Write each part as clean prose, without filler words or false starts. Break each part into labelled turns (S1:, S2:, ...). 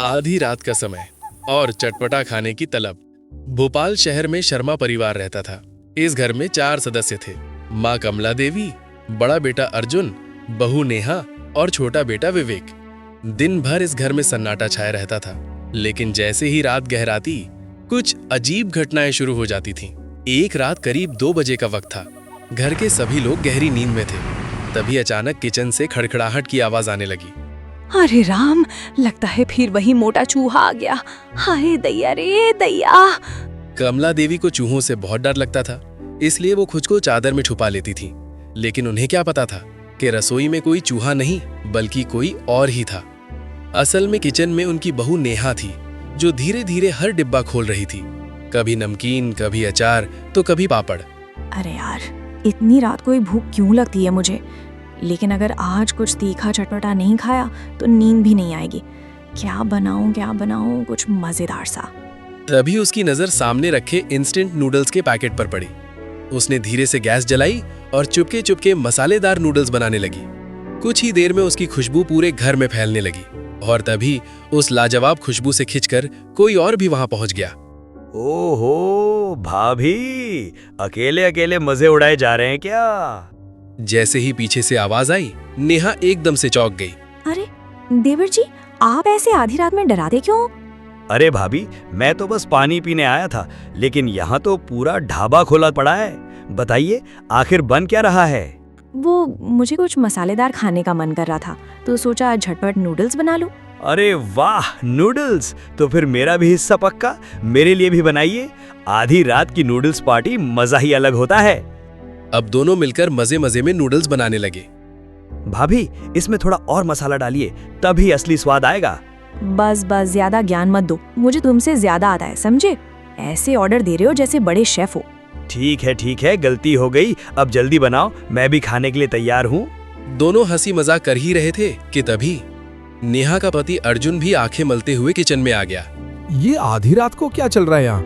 S1: आधी रात का समय और चटपटा खाने की तलब। भोपाल शहर में शर्मा परिवार रहता था। इस घर में 4 सदस्य थे। माँ कमला देवी, बड़ा बेटा अर्जुन, बहू नेहा और छोटा बेटा विवेक। दिन भर इस घर में सन्नाटा छाया रहता था, लेकिन जैसे ही रात गहराती कुछ अजीब घटनाएं शुरू हो जाती थीं। एक रात करीब 2 बजे का वक्त था। घर के सभी लोग गहरी नींद में थे। तभी अचानक किचन से खड़खड़ाहट की आवाज आने लगी।
S2: अरे राम, लगता है फिर वही मोटा चूहा आ गया। हाय दैया रे दैया।
S1: कमला देवी को चूहों से बहुत डर लगता था, इसलिए वो खुद को चादर में छुपा लेती थी। लेकिन उन्हें क्या पता था कि रसोई में कोई चूहा नहीं बल्कि कोई और ही था। असल में किचन में उनकी बहू नेहा थी, जो धीरे धीरे हर डिब्बा खोल रही थी। कभी नमकीन, कभी अचार, तो कभी पापड़।
S2: अरे यार, इतनी रात को ही भूख क्यों लगती है मुझे। लेकिन अगर आज कुछ तीखा चटपटा नहीं खाया तो नींद भी नहीं आएगी। क्या बनाऊं कुछ मजेदार सा।
S1: तभी उसकी नजर सामने रखे इंस्टेंट नूडल्स के पैकेट पर पड़ी। उसने धीरे से गैस जलाई और चुपके चुपके मसालेदार नूडल्स बनाने लगी। कुछ ही देर में उसकी खुशबू पूरे घर में फैलने लगी और तभी उस लाजवाब खुशबू से खिंचकर कोई और भी वहां पहुंच गया।
S3: ओहो भाभी, अकेले अकेले मजे उड़ाए जा रहे हैं क्या?
S1: जैसे ही पीछे से आवाज आई, नेहा एकदम से चौंक गई।
S2: अरे देवर जी, आप ऐसे आधी रात में डराते क्यों?
S3: अरे भाभी, मैं तो बस पानी पीने आया था, लेकिन यहाँ तो पूरा ढाबा खोला पड़ा है। बताइए, आखिर बन क्या रहा है?
S2: वो मुझे कुछ मसालेदार खाने का मन कर रहा था, तो सोचा झटपट नूडल्स बना लूं।
S3: अरे वाह, नूडल्स! तो फिर मेरा भी हिस्सा पक्का, मेरे लिए भी बनाइए। आधी रात की नूडल्स पार्टी मजा ही अलग होता है।
S1: अब दोनों मिलकर मजे मजे में नूडल्स बनाने लगे।
S3: भाभी, इसमें थोड़ा और मसाला डालिए, तभी असली स्वाद आएगा।
S2: बस ज्यादा ज्ञान मत दो, मुझे तुमसे ज्यादा आता है, समझे? ऐसे ऑर्डर दे रहे हो जैसे बड़े शेफ हो।
S3: ठीक है, गलती हो गई। अब जल्दी बनाओ, मैं भी खाने के लिए तैयार हूँ।
S1: दोनों हंसी मजाक कर ही रहे थे कि तभी नेहा का पति अर्जुन भी आंखें मलते हुए किचन में आ गया।
S4: ये आधी रात को क्या चल रहा है यहाँ?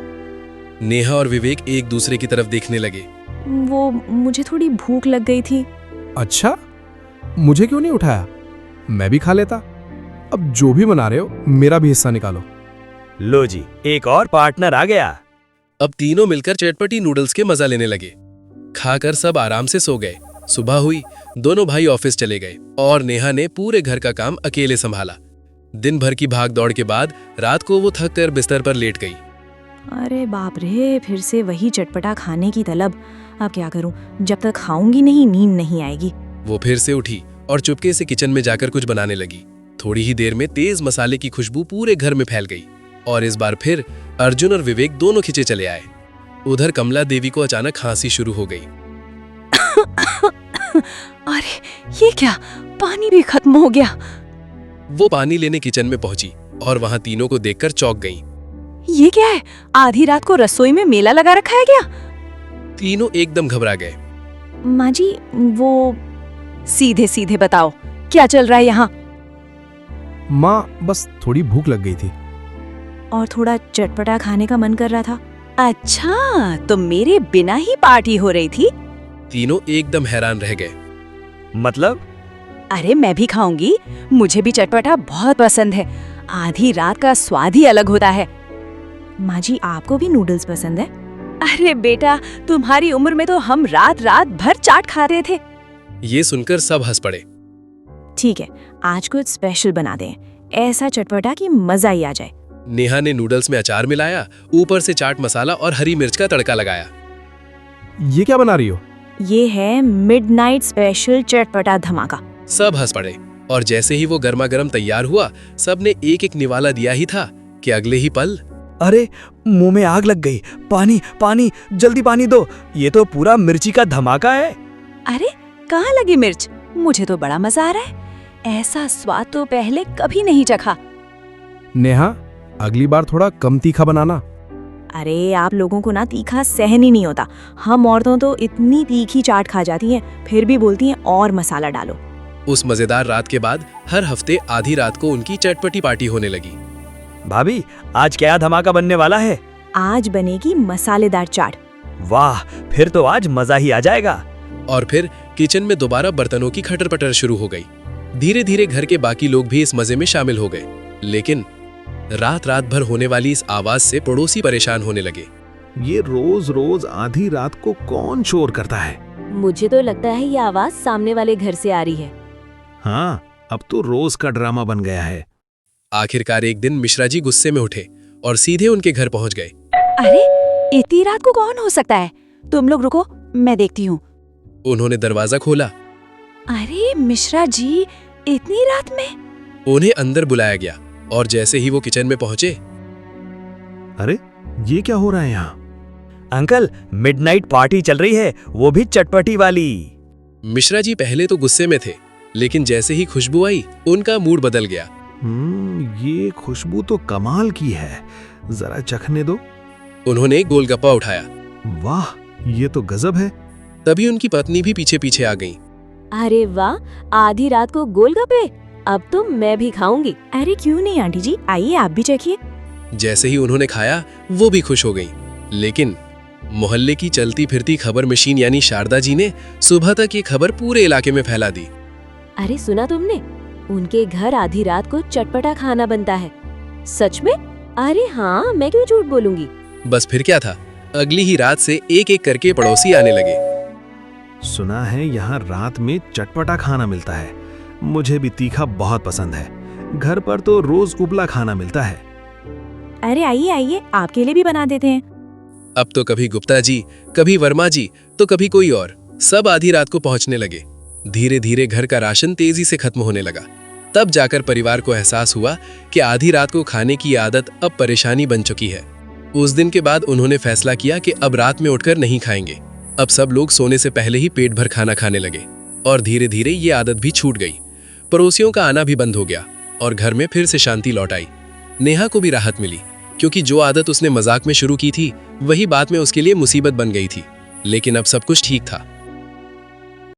S1: नेहा और विवेक एक दूसरे की तरफ देखने लगे।
S2: वो मुझे थोड़ी भूख लग गई थी।
S4: अच्छा, मुझे क्यों नहीं उठाया? मैं भी खा लेता। अब जो भी बना रहे हो, मेरा भी हिस्सा निकालो।
S3: लो जी, एक और पार्टनर आ गया।
S1: अब तीनों मिलकर चटपटी नूडल्स के मजा लेने लगे। खाकर सब आराम से सो गए। सुबह हुई, दोनों भाई ऑफिस चले गए और नेहा ने पूरे घर का काम अकेले संभाला। दिन भर की भाग दौड़ के बाद रात को वो थक कर बिस्तर पर लेट गई।
S2: अरे बाप रे, फिर से वही चटपटा खाने की तलब। अब क्या करूं? जब तक खाऊंगी नहीं, नींद नहीं आएगी।
S1: वो फिर से उठी और चुपके से किचन में जाकर कुछ बनाने लगी। थोड़ी ही देर में तेज मसाले की खुशबू पूरे घर में फैल गई और इस बार फिर अर्जुन और विवेक दोनों खींचे चले आए। उधर कमला देवी को अचानक खांसी शुरू हो गई।
S2: अरे ये क्या, पानी भी खत्म हो गया।
S1: वो पानी लेने किचन में पहुंची और वहां तीनों को देखकर चौंक गई।
S2: ये क्या है? आधी रात को रसोई में मेला लगा रखा है क्या?
S1: तीनों एकदम घबरा गए।
S2: माँ जी, वो सीधे सीधे बताओ, क्या चल रहा है यहाँ?
S4: माँ, बस थोड़ी भूख लग गई थी
S2: और थोड़ा चटपटा खाने का मन कर रहा था। अच्छा, तो मेरे बिना ही पार्टी हो रही थी?
S1: तीनों एकदम हैरान रह गए।
S3: मतलब?
S2: अरे मैं भी खाऊंगी, मुझे भी चटपटा बहुत पसंद है। आधी रात का स्वाद ही अलग होता है। माँ जी, आपको भी नूडल्स पसंद है? अरे बेटा, तुम्हारी उम्र में तो हम रात भर चाट खाते थे।
S1: ये सुनकर सब हंस पड़े।
S2: ठीक है, आज कुछ स्पेशल बना दें, ऐसा चटपटा कि मजा ही आ जाए।
S1: नेहा ने नूडल्स में अचार मिलाया, ऊपर से चाट मसाला और हरी मिर्च का तड़का लगाया।
S4: ये क्या बना रही हो?
S2: ये है मिडनाइट स्पेशल चटपटा धमाका।
S1: सब हंस पड़े और जैसे ही वो गर्मा गर्म तैयार हुआ, सबने एक एक निवाला दिया ही था कि अगले ही पल
S3: अरे, मुंह में आग लग गई। पानी, जल्दी पानी दो। ये तो पूरा मिर्ची का धमाका है।
S2: अरे कहाँ लगी मिर्च? मुझे तो बड़ा मजा आ रहा है। ऐसा स्वाद तो पहले कभी नहीं चखा।
S4: नेहा, अगली बार थोड़ा कम तीखा बनाना।
S2: अरे आप लोगों को ना तीखा सहन ही नहीं होता। हम औरतों तो इतनी तीखी चाट खा जाती हैं, फिर भी बोलती हैं और मसाला डालो।
S1: उस मजेदार रात के बाद हर हफ्ते आधी रात को उनकी चटपटी पार्टी होने लगी।
S3: भाभी, आज क्या धमाका बनने वाला है?
S2: आज बनेगी मसालेदार चाट।
S3: वाह, फिर तो आज मजा ही आ जाएगा।
S1: और फिर किचन में दोबारा बर्तनों की खटर पटर शुरू हो गई। धीरे धीरे घर के बाकी लोग भी इस मजे में शामिल हो गए। लेकिन रात रात भर होने वाली इस आवाज से पड़ोसी परेशान होने लगे।
S5: ये रोज रोज आधी रात को कौन शोर करता है?
S2: मुझे तो लगता है ये आवाज सामने वाले घर से आ रही है।
S5: हाँ, अब तो रोज का ड्रामा बन गया है।
S1: आखिरकार एक दिन मिश्रा जी गुस्से में उठे और सीधे उनके घर पहुंच गए।
S2: अरे इतनी रात को कौन हो सकता है? तुम लोग रुको, मैं देखती हूँ।
S1: उन्होंने दरवाजा खोला।
S2: अरे मिश्रा जी, इतनी रात में?
S1: उन्हें अंदर बुलाया गया और जैसे ही वो किचन में पहुंचे,
S5: अरे ये क्या हो रहा है यहाँ?
S3: अंकल, मिडनाइट पार्टी चल रही है, वो भी चटपटी वाली।
S1: मिश्रा जी पहले तो गुस्से में थे, लेकिन जैसे ही खुशबू आई उनका मूड बदल गया।
S5: ये खुशबू तो कमाल की है, जरा चखने दो।
S1: उन्होंने एक गोलगप्पा उठाया।
S5: वाह, ये तो गजब है।
S1: तभी उनकी पत्नी भी पीछे पीछे आ गई।
S2: अरे वाह, आधी रात को गोलगप्पे, अब तो मैं भी खाऊंगी। अरे क्यों नहीं आंटी जी, आइए आप भी चखिए।
S1: जैसे ही उन्होंने खाया वो भी खुश हो गई। लेकिन मोहल्ले की चलती फिरती खबर मशीन यानी शारदा जी ने सुबह तक ये खबर पूरे इलाके में फैला दी।
S2: अरे सुना तुमने, उनके घर आधी रात को चटपटा खाना बनता है। सच में? अरे हाँ, मैं क्यों झूठ बोलूंगी।
S1: बस फिर क्या था, अगली ही रात से एक एक करके पड़ोसी आने लगे।
S5: सुना है यहाँ रात में चटपटा खाना मिलता है। मुझे भी तीखा बहुत पसंद है। घर पर तो रोज उबला खाना मिलता है।
S2: अरे आइए आइए, आपके लिए भी बना देते हैं।
S1: अब तो कभी गुप्ता जी, कभी वर्मा जी, तो कभी कोई और, सब आधी रात को पहुंचने लगे। धीरे धीरे घर का राशन तेजी से खत्म होने लगा। तब जाकर परिवार को एहसास हुआ कि आधी रात को खाने की आदत अब परेशानी बन चुकी है। उस दिन के बाद उन्होंने फैसला किया कि अब रात में उठकर नहीं खाएंगे। अब सब लोग सोने से पहले ही पेट भर खाना खाने लगे और धीरे धीरे ये आदत भी छूट गई। पड़ोसियों का आना भी बंद हो गया और घर में फिर से शांति लौट आई। नेहा को भी राहत मिली, क्योंकि जो आदत उसने मजाक में शुरू की थी वही बाद में उसके लिए मुसीबत बन गई थी। लेकिन अब सब कुछ ठीक था।